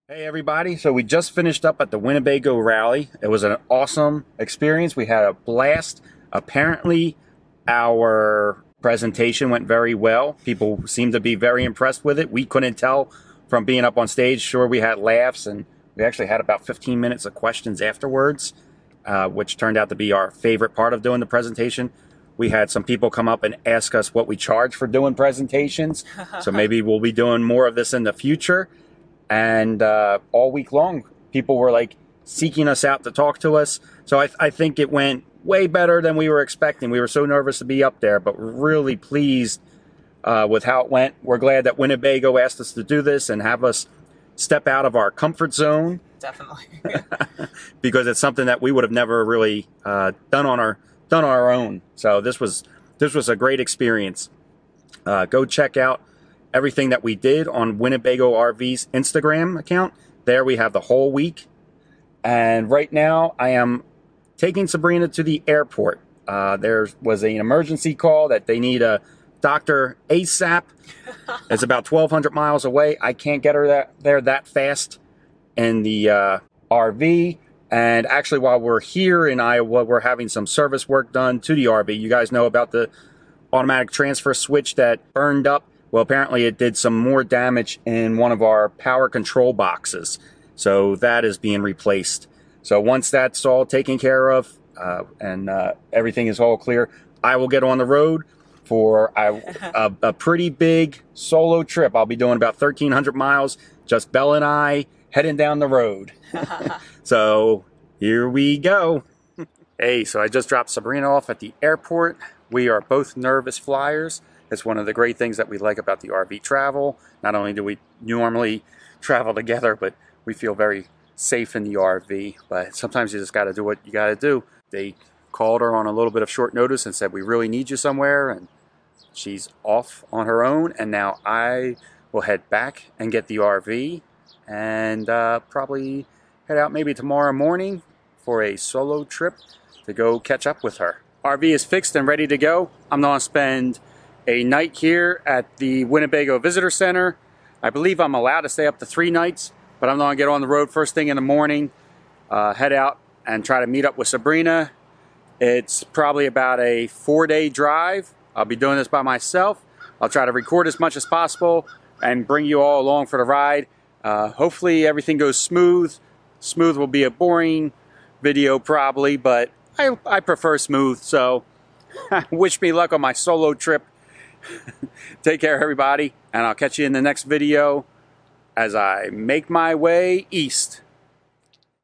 Hey everybody, so we just finished up at the Winnebago rally. It was an awesome experience. We had a blast. Apparently our presentation went very well. People seemed to be very impressed with it. We couldn't tell from being up on stage. Sure, we had laughs, and we actually had about 15 minutes of questions afterwards, which turned out to be our favorite part of doing the presentation. We had some people come up and ask us what we charge for doing presentations, so maybe we'll be doing more of this in the future. And all week long, people were like seeking us out to talk to us. So I think it went way better than we were expecting. We were so nervous to be up there, but we're really pleased with how it went. We're glad that Winnebago asked us to do this and have us step out of our comfort zone. Definitely. Because it's something that we would have never really done on our own. So this was a great experience. Go check out everything that we did on Winnebago RV's Instagram account. There we have the whole week. And right now I am taking Sabrina to the airport. There was an emergency call that they need a doctor ASAP. It's about 1,200 miles away. I can't get her there that fast in the RV. And actually, while we're here in Iowa, we're having some service work done to the RV. You guys know about the automatic transfer switch that burned up. Well, apparently it did some more damage in one of our power control boxes. So that is being replaced. So once that's all taken care of and everything is all clear, I will get on the road for a pretty big solo trip. I'll be doing about 1,300 miles, just Belle and I heading down the road. So here we go. Hey, so I just dropped Sabrina off at the airport. We are both nervous flyers. It's one of the great things that we like about the RV travel. Not only do we normally travel together, but we feel very safe in the RV. But sometimes you just got to do what you got to do. They called her on a little bit of short notice and said, we really need you somewhere. And she's off on her own. And now I will head back and get the RV and probably head out maybe tomorrow morning for a solo trip to go catch up with her. RV is fixed and ready to go. I'm going to spend a night here at the Winnebago Visitor Center. I believe I'm allowed to stay up to 3 nights, but I'm going to get on the road first thing in the morning, head out and try to meet up with Sabrina. It's probably about a 4-day drive. I'll be doing this by myself. I'll try to record as much as possible and bring you all along for the ride. Hopefully everything goes smooth. Smooth will be a boring video probably, but I prefer smooth, so wish me luck on my solo trip. Take care, everybody, and I'll catch you in the next video as I make my way east.